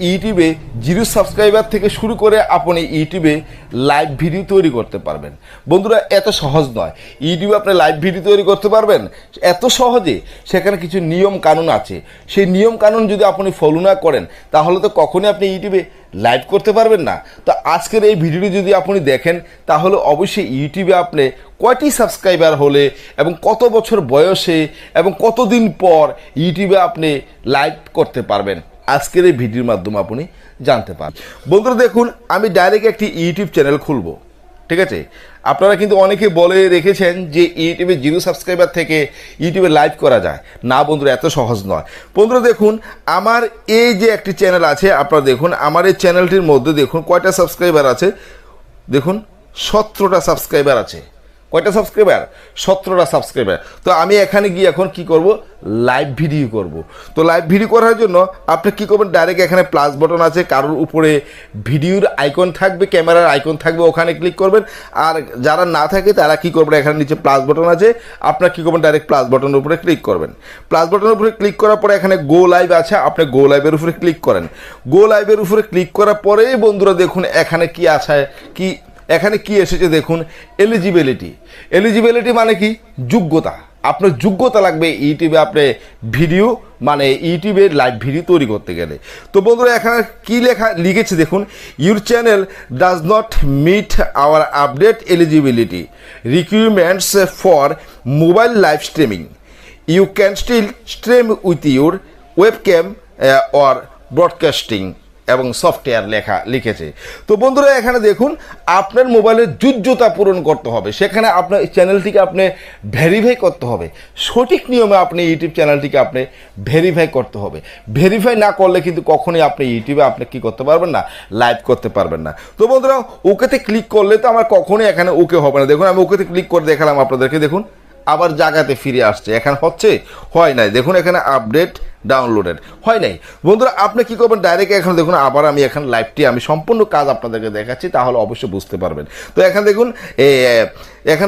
ইউটিউবে 0 সাবস্ক্রাইবার থেকে শুরু করে আপনি ইউটিউবে লাইভ ভিডিও তৈরি করতে পারবেন। বন্ধুরা, এত সহজ নয়। ইউটিউবে আপনি লাইভ ভিডিও তৈরি করতে পারবেন এত সহজে। সেখানে কিছু নিয়ম কানুন আছে। সেই নিয়ম কানুন যদি আপনি ফলো না করেন তাহলে তো কখনোই আপনি ইউটিউবে লাইভ করতে পারবেন না। তো আজকের এই ভিডিওটি যদি আপনি দেখেন তাহলে অবশ্যই ইউটিউবে আপনি কয়টি সাবস্ক্রাইবার হলে এবং কত বছর বয়সে এবং কতদিন পর ইউটিউবে আপনি লাইভ করতে পারবেন আজকের এই ভিডিওর মাধ্যমে আপনি জানতে পারবেন। বন্ধুরা দেখুন, আমি ডাইরেক্ট একটি ইউটিউব চ্যানেল খুলবো, ঠিক আছে? আপনারা কিন্তু অনেকে বলে রেখেছেন যে ইউটিউবে 0 সাবস্ক্রাইবার থেকে ইউটিউবে লাইভ করা যায় না। বন্ধুরা, এত সহজ নয়। বন্ধুরা দেখুন, আমার এই যে একটি চ্যানেল আছে, আপনারা দেখুন আমার এই চ্যানেলটির মধ্যে দেখুন কয়টা সাবস্ক্রাইবার আছে। দেখুন 17টা সাবস্ক্রাইবার আছে। কয়টা সাবস্ক্রাইবার? 17টা সাবস্ক্রাইবার। তো আমি এখানে গিয়ে এখন কি করব? লাইভ ভিডিও করব। তো লাইভ ভিডিও করার জন্য আপনি কি করবেন? ডাইরেক্ট এখানে প্লাস বাটন আছে, কারোর উপরে ভিডিওর আইকন থাকবে, ক্যামেরার আইকন থাকবে, ওখানে ক্লিক করবেন। আর যারা না থাকে তারা কি করবেন? এখানে নিচে প্লাস বাটন আছে, আপনারা কি করবেন? ডাইরেক্ট প্লাস বাটনের উপরে ক্লিক করবেন। প্লাস বাটনের উপরে ক্লিক করার পরে এখানে গো লাইভ আছে, আপনি গো লাইভের উপরে ক্লিক করেন। গো লাইভের উপরে ক্লিক করার পরে বন্ধুরা দেখুন এখানে কি আছে, এখানে কি এসেছে দেখুন, এলিজিবিলিটি মানে কি? যোগ্যতা। আপনার যোগ্যতা লাগবে ইউটিউবে আপনি ভিডিও মানে ইউটিউবে লাইভ ভিডিও তৈরি করতে গেলে। তো বন্ধুরা এখানে কি লিখেছে দেখুন, your channel does not meet our update eligibility requirements for mobile live streaming. You can still stream with your webcam or broadcasting এবং সফটওয়্যার লিখেছে। তো বন্ধুরা এখানে দেখুন আপনার মোবাইলের যোগ্যতা পূরণ করতে হবে। সেখানে আপনার চ্যানেলটিকে আপনি ভেরিফাই করতে হবে। সঠিক নিয়মে আপনি ইউটিউব চ্যানেলটিকে আপনি ভেরিফাই করতে হবে। ভেরিফাই না করলে কিন্তু কখনোই আপনি ইউটিউবে আপনি কী করতে পারবেন না? লাইভ করতে পারবেন না। তো বন্ধুরা ওকেতে ক্লিক করলে তো আমার কখনোই এখানে ওকে হবে না। দেখুন আমি ওকেতে ক্লিক করে দেখালাম আপনাদেরকে, দেখুন আবার জায়গাতে ফিরে আসছে। এখানে হচ্ছে? হয় নাই। দেখুন এখানে আপডেট ডাউনলোডেড হয় নাই। বন্ধুরা আপনি কি করবেন? ডাইরেক্ট এখন দেখুন আবার আমি এখন লাইভটি আমি সম্পূর্ণ কাজ আপনাদেরকে দেখাচ্ছি, তাহলে অবশ্যই বুঝতে পারবেন। তো এখানে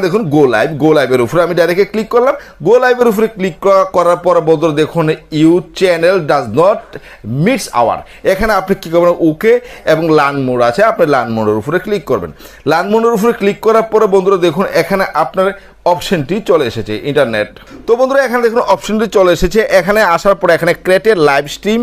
দেখুন গো লাইভের উপরে আমি ডাইরেক্ট ক্লিক করলাম। গো লাইভের উপরে ক্লিক করার পর বন্ধুরা দেখুন your channel does not meets our. এখানে আপনি কী করবেন? ওকে এবং লার্ন মোড আছে, আপনি লার্ন মোডের উপরে ক্লিক করবেন। লার্ন মোডের উপরে ক্লিক করার পরে বন্ধুরা দেখুন এখানে আপনার অপশনটি চলে এসেছে ইন্টারনেট। তো বন্ধুরা এখানে দেখুন অপশনটি চলে এসেছে। এখানে আসার পরে এখানে create live stream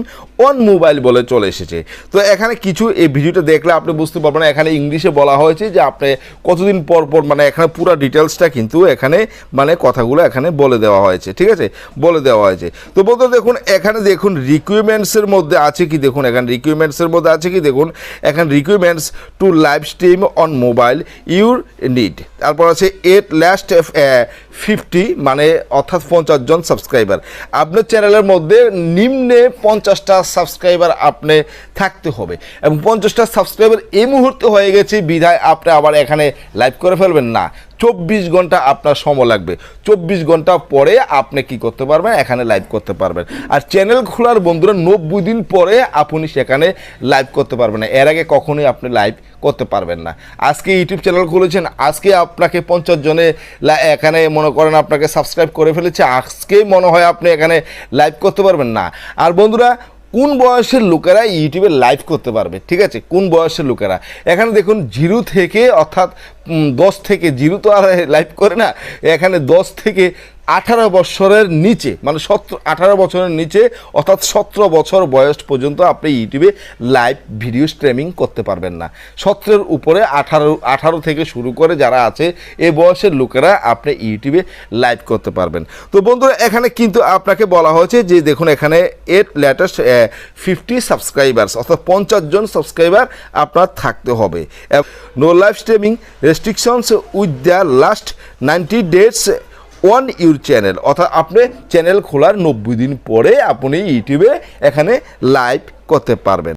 on mobile বলে চলে এসেছে। তো এখানে কিছু এই ভিডিওটা দেখলে আপনি বুঝতে পারবেন, এখানে ইংলিশে বলা হয়েছে যে আপনি কতদিন পর মানে এখানে পুরো ডিটেলসটা কিন্তু এখানে মানে কথাগুলো এখানে বলে দেওয়া হয়েছে, ঠিক আছে? বলে দেওয়া হয়েছে। তো বন্ধুরা দেখুন এখানে দেখুন রিকোয়ারমেন্টসের মধ্যে আছে কি দেখুন, এখানে রিকোয়ারমেন্টসের মধ্যে আছে কি দেখুন, এখানে requirements two live stream on mobile your need. তারপর আছে এট লাস্ট 50 মানে অর্থাৎ 50 জন সাবস্ক্রাইবার। আপনার চ্যানেলের মধ্যে নিম্নে 50টা সাবস্ক্রাইবার আপনি থাকতে হবে এবং 50টা সাবস্ক্রাইবার এই মুহূর্তে হয়ে গেছে বিধায় আপনি আবার এখানে লাইভ করে ফেলবেন না। 24 ঘন্টা আপনার সময় লাগবে। 24 ঘন্টা পরে আপনি কি করতে পারবেন? এখানে লাইভ করতে পারবেন। আর চ্যানেল খোলার বন্ধুরা 90 দিন পরে আপনি সেখানে লাইভ করতে পারবেন না। এর আগে কখনোই আপনি লাইভ করতে পারবেন না। আজকে ইউটিউব চ্যানেল খুলেছেন, আজকে আপনাকে 50 জনে এখানে মনে করেন আপনাকে সাবস্ক্রাইব করে ফেলেছে, আজকেই মনে হয় আপনি এখানে লাইভ করতে পারবেন না। আর বন্ধুরা কোন বয়সের লোকেরা ইউটিউবে লাইভ করতে পারবে, ঠিক আছে? কোন বয়সের লোকেরা? এখানে দেখুন 0 থেকে অর্থাৎ 10 থেকে 0 তো আর লাইভ করে না, এখানে 10 থেকে 18 বছরের নিচে মানে 18 বছরের নিচে অর্থাৎ 17 বছর বয়স পর্যন্ত আপনি ইউটিউবে লাইভ ভিডিও স্ট্রিমিং করতে পারবেন না। 17 উপরে 18 থেকে শুরু করে যারা আছে এই বয়সের লোকেরা আপনি ইউটিউবে লাইভ করতে পারবেন। তো বন্ধুরা এখানে কিন্তু আপনাকে বলা হয়েছে যে দেখুন এখানে এট লেটেস্ট 50 সাবস্ক্রাইবার্স অর্থাৎ 50 জন সাবস্ক্রাইবার আপনার থাকতে হবে। No live streaming restrictions with the last 90 days on your channel, অর্থাৎ আপনি চ্যানেল খোলার 90 দিন পরে আপনি ইউটিউবে এখানে লাইভ করতে পারবেন।